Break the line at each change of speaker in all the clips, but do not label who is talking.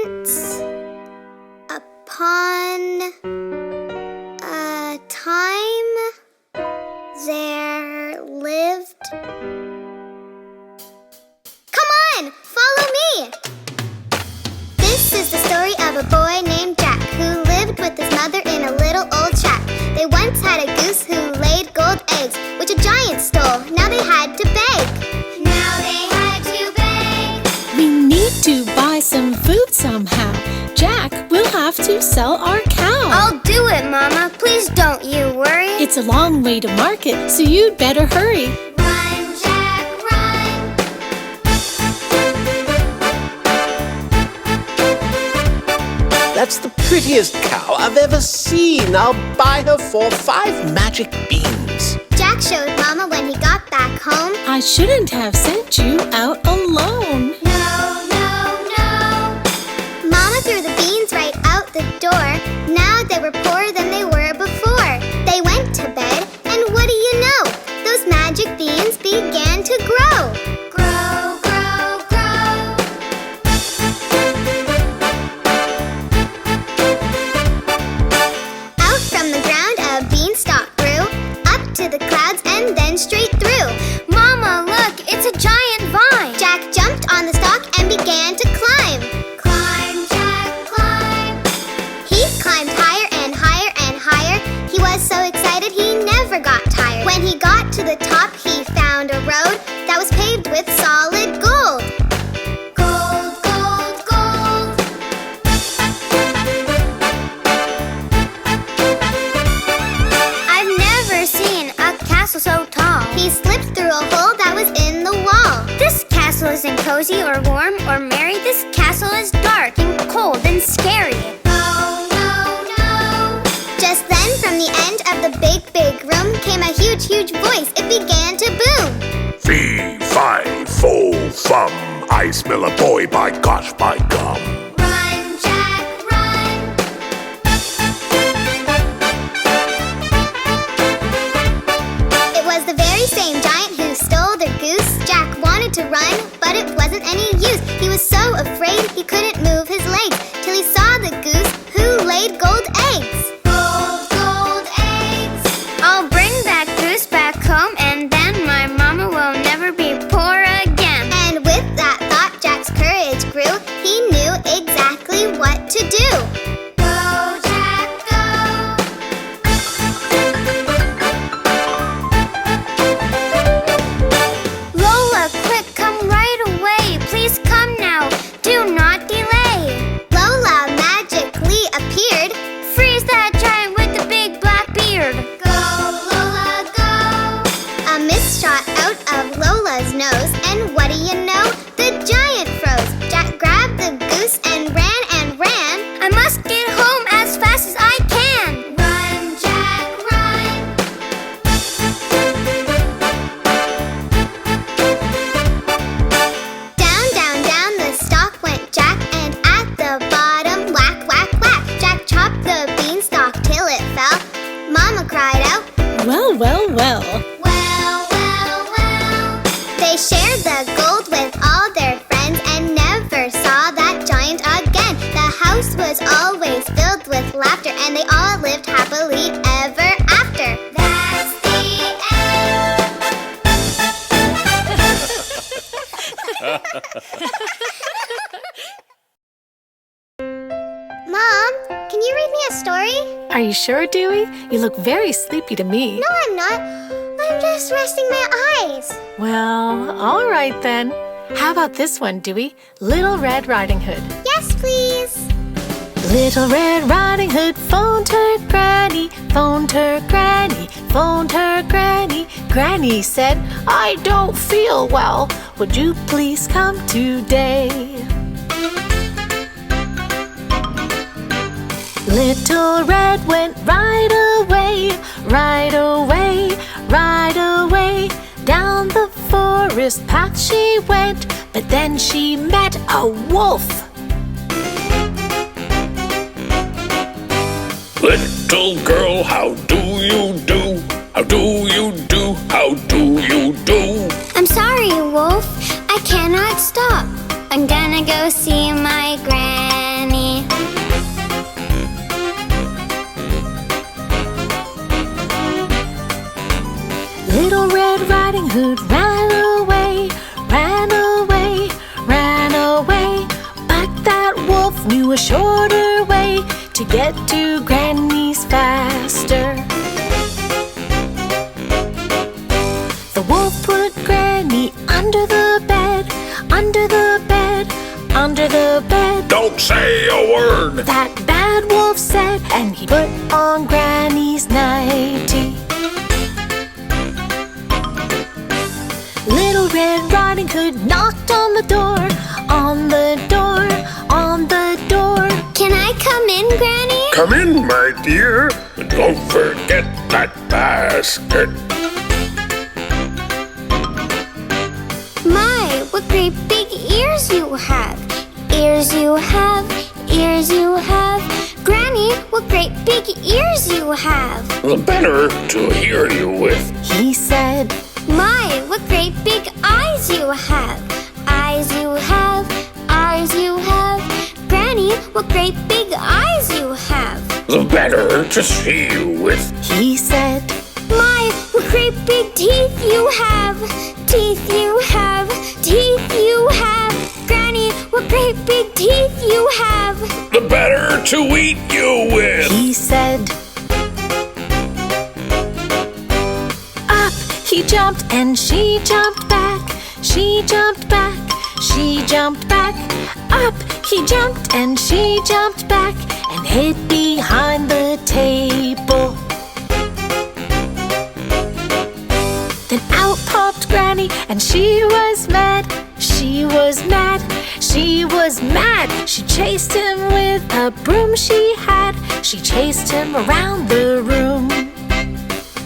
Once upon a time, there lived... Come on, follow me! This is the story of a boy named Jack who lived with his mother in a little old shack. They once had a goose who laid gold eggs, which a giant stole. Now they had to beg. Now they had to beg.
We need to buy some food somehow. Jack, we'll have to sell our cow.
I'll do it, Mama. Please don't you worry.
It's a long way to market, so you'd better hurry.
Run, Jack, run.
That's the prettiest cow I've ever seen. I'll buy her for 5 magic beans.
Jack showed Mama when he got back home.
I shouldn't have sent you out alone.
No, no, no. Mama threw the beans right out the door. Now they were poorer than they were before. They went to bed, and what do you know? Those magic beans began to grow. Grow, grow, grow. Out from the ground a beanstalk grew, up to the clouds and then straight through. Mama, look, it's a giant vine. Jack jumped on the stalk and began to climb. Climb, Jack, climb. He climbed higher and higher and higher. He was so excited he never got tired. When he got to the top, he found a road that was paved with solid gold. Gold, gold, gold. I've never seen a castle so tall. He slipped through a hole that was in the wall. This castle isn't cozy or warm or merry. This castle is dark and cold and scary. No, no, no. Just then, from the end of the big, big room came a huge, huge voice. It began to boom.
Fee, fi, fo, fum. I smell a boy, by gosh, by gum.
Run, Jack, run. It was the very same giant who stole their goose. Jack wanted to run, but it wasn't any use. He was so afraid he couldn't move his legs till he saw the goose who laid gold eggs. Gold, gold eggs. I'll bring that goose back home, and then my mama will never be poor again. And with that thought, Jack's courage grew. He knew exactly what to do. Go, Jack, go. Lola, quick, come right away. Please come now. Do not delay. Lola magically appeared. Freeze that giant with the big black beard. Go, Lola, go. A mist shot out of Lola's nose, and what do you know? The giant froze. Jack grabbed the goose and ran and ran. I must get home as fast as I can. Run, Jack, run. Down, down, down the stalk went Jack, and at the bottom, whack, whack, whack. Jack chopped the beanstalk till it fell. Mama cried out,
Well, well, well.
well, well, well. They shared the gold with all their friends and never saw that giant again. The house was always filled with laughter, and they all lived happily ever after. That's the end. Mom, can you read me a story?
Are you sure, Dewey? You look very sleepy to me.
No, I'm not. I'm just resting my eyes.
Well, all right then. How about this one, Dewey? Little Red Riding Hood.
Yes, please.
Little Red Riding Hood phoned her granny, phoned her granny, phoned her granny. Granny said, I don't feel well. Would you please come today? Little Red went right away, right away, right away. Down the forest path she went, but then she met a wolf.
Little girl, how do you do? How do you do? How do you do?
I'm sorry, Wolf. I cannot stop. I'm gonna go see my granny.
Hood ran away, ran away, ran away. But that wolf knew a shorter way to get to Granny's faster. The wolf put Granny under the bed, under the bed, under the bed.
Don't say a word!
That bad wolf said, and he put on Granny's nightie. Little Red Riding Hood knocked on the door, on the door, on the door.
Can I come in, Granny?
Come in, my dear, and don't forget that basket.
My, what great big ears you have. Ears you have, ears you have. Granny, what great big ears you have.
The better to hear you with.
He said,
My, what great big eyes you have. Eyes you have, eyes you have. Granny, what great big eyes you have.
The better to see you with.
he said,
My, what great big teeth you have. Teeth you have, teeth you have. Granny, what great big teeth you have.
The better to eat you with.
he said. Up he jumped and she jumped back. She jumped back, she jumped back. Up he jumped and she jumped back and hid behind the table. Then out popped Granny and she was mad. She was mad, she was mad. She chased him with a broom she had. She chased him around the room.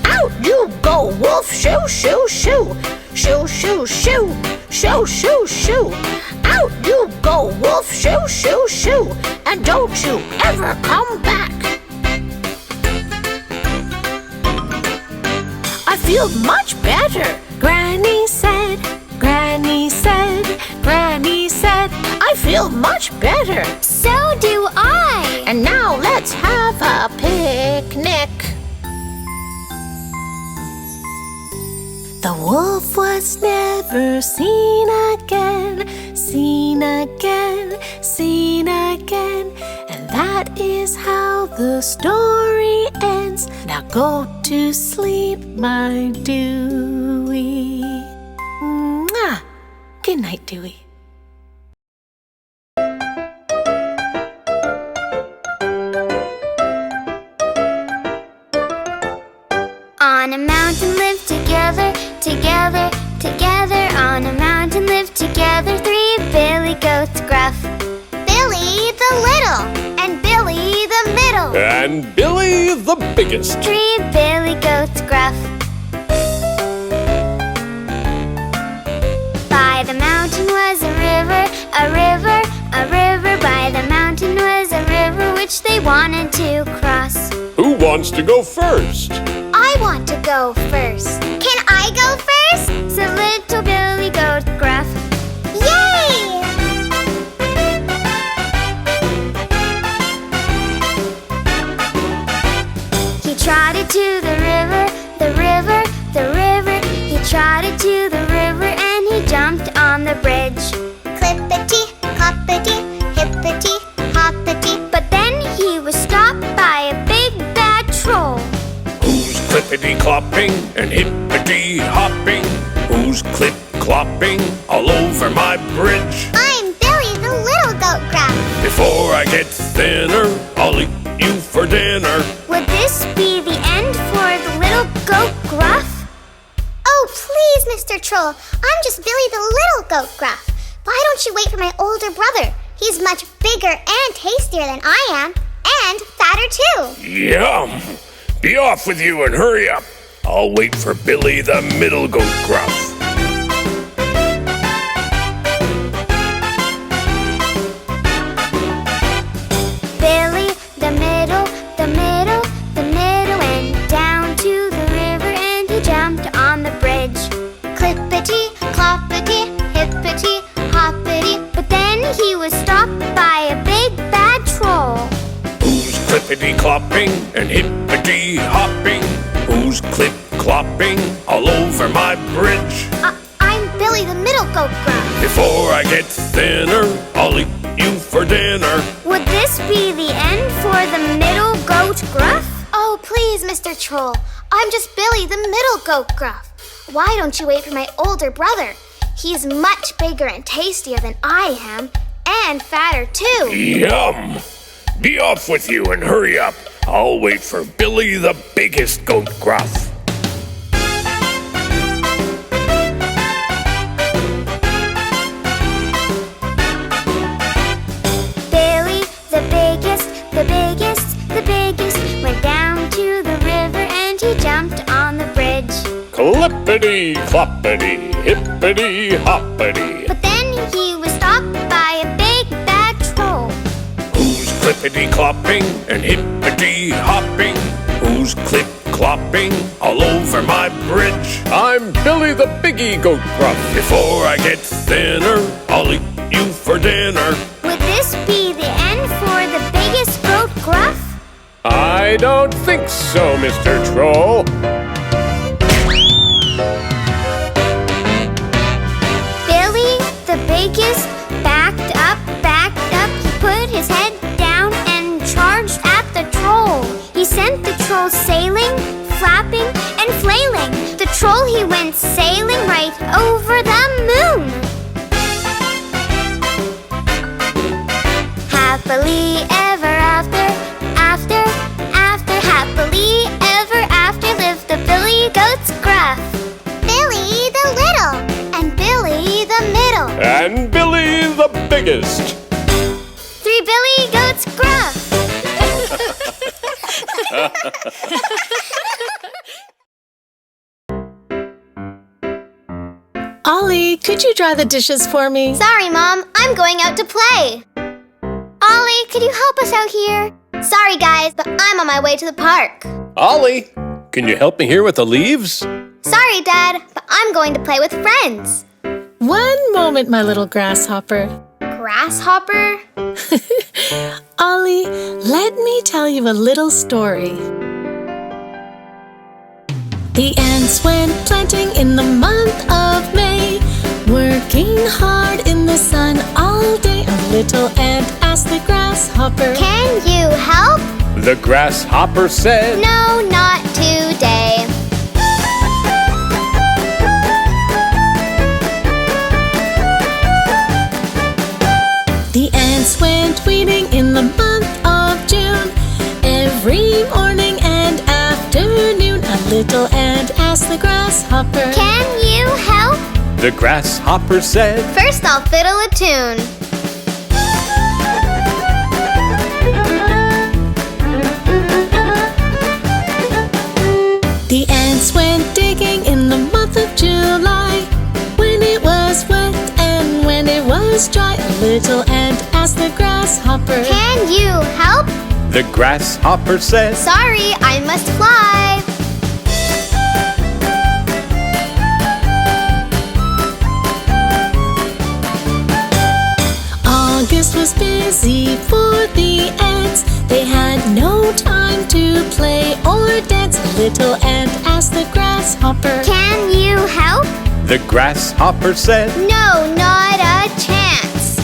Out you go, wolf, shoo, shoo, shoo. Shoo, shoo, shoo, shoo, shoo, shoo. Out you go, wolf, shoo, shoo, shoo. And don't you ever come back. I feel much better, Granny said. Granny said, Granny said, I feel much better.
So do I.
And now let's have a picnic. The wolf was never seen again, seen again, seen again. And that is how the story ends. Now go to sleep, my Dewey. Mwah. Good night, Dewey.
On a mountain lived together, together, together. On a mountain lived together three billy goats, Gruff, Billy the little, and Billy the middle.
And Billy the biggest.
Three billy goats, Gruff. By the mountain was a river, a river, a river. By the mountain was a river which they wanted to cross.
Who wants to go first?
I want to go first. Can I go first? Said little Billy Goat Gruff. Yay! He trotted to the river, the river, the river. He trotted to the river and he jumped on the bridge. Clippity, cloppity, hippity, hoppity. But then he was stopped by a big bad troll.
Who's clippity-clopping and hippity-hopping? Who's clip-clopping all over my bridge?
I'm Billy the little goat Gruff.
Before I get thinner, I'll eat you for dinner.
Would this be the end for the little goat Gruff? Oh, please, Mr. Troll. I'm just Billy the little goat Gruff. Why don't you wait for my older brother? He's much bigger and tastier than I am, and fatter too.
Yum! Be off with you and hurry up. I'll wait for Billy the middle goat Gruff.
Billy the middle, the middle, the middle went down to the river and he jumped on the bridge. Clippity, cloppity, hippity, hoppity. But then he was stopped by a big bad troll.
Who's clippity-clopping and hippity-hopping? Who's clip clopping all over my bridge.
I'm Billy the middle goat, Gruff.
Before I get thinner, I'll eat you for dinner.
Would this be the end for the middle goat, Gruff? Oh, please, Mr. Troll. I'm just Billy the middle goat, Gruff. Why don't you wait for my older brother? He's much bigger and tastier than I am, and fatter too.
Yum! Be off with you and hurry up. I'll wait for Billy the biggest goat, Gruff.
Billy, the biggest, went down to the river and he jumped on the bridge.
Clippity, cloppity, hippity, hoppity.
But then he was stopped by a big bad troll.
Who's clippity clopping and hippity hopping? Who's clip clopping all over my bridge? I'm Billy the biggie goat, Gruff. Before I get thinner, I'll eat you for dinner.
Would this be the end for the biggest goat, Gruff?
I don't think so, Mr. Troll.
Billy, the biggest, backed up. He put his head down and charged at the troll. He sent the troll sailing, flapping, and flailing. The troll, he went sailing right over the moon. Happily ever after, happily ever after lived the Billy goats, Gruff. Billy the little, and Billy the middle,
And Billy the biggest.
3 Billy goats, Gruff.
Ollie, could you dry the dishes for me?
Sorry, Mom, I'm going out to play. Ollie, could you help us out here? Sorry, guys, but I'm on my way to the park.
Ollie, can you help me here with the leaves?
Sorry, Dad, but I'm going to play with friends.
One moment, my little grasshopper.
Grasshopper?
Ollie, let me tell you a little story. The ants went planting in the month of May, working hard in the sun all day. A little ant asked the grasshopper,
Can you help?
The grasshopper said,
No, not today.
The ants went weeding in the month of June. Every morning and afternoon, a little ant asked the grasshopper,
Can you help?
The grasshopper said,
First I'll fiddle a tune.
The ants went digging in the month of July. When it was wet and when it was dry, a little ant asked the grasshopper,
Can you help?
The grasshopper said,
Sorry, I must fly.
August was busy for the ants. They had no time to play or dance. A little ant asked the grasshopper,
Can you help?
The grasshopper said,
No, not a chance.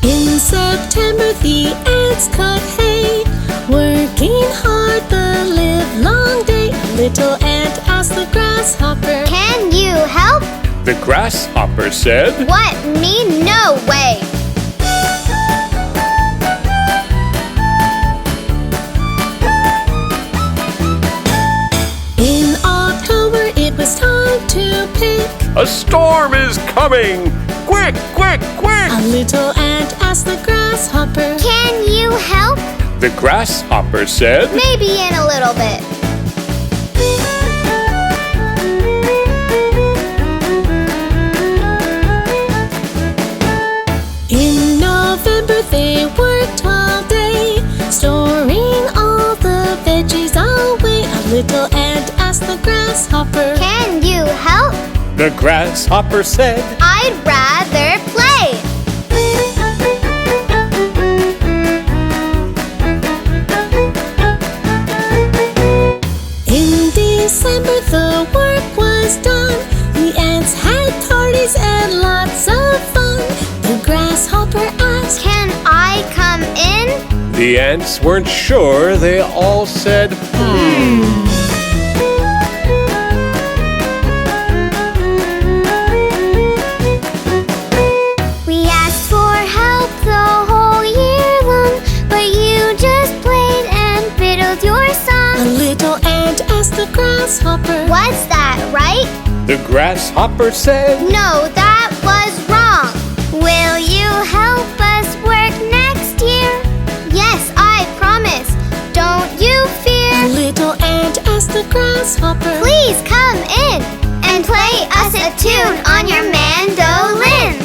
In September the ants cut hay, working hard the livelong day. A little ant asked the grasshopper,
Can you help?
The grasshopper said,
What? Me? No way.
In October it was time to pick.
A storm is coming! Quick, quick, quick!
A little ant asked the grasshopper,
Can you help?
The grasshopper said,
Maybe in a little bit.
In November they worked all day, storing all the veggies away. A little ant asked the grasshopper,
Can you help?
The grasshopper said,
I'd rather play.
The ants weren't sure. They all said,
We asked for help the whole year long, but you just played and fiddled your
A
song.
little ant asked the grasshopper.
Was that right?
The grasshopper said,
No, that was wrong. Will you help us work next year? Yes, I promise. Don't you
A
fear.
little ant asked the grasshopper.
Please come in and play us a tune on your mandolin.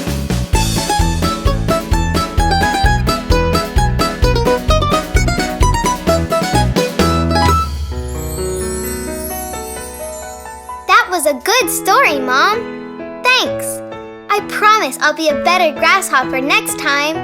That was a good story, Mom. Thanks. I promise I'll be a better grasshopper next time.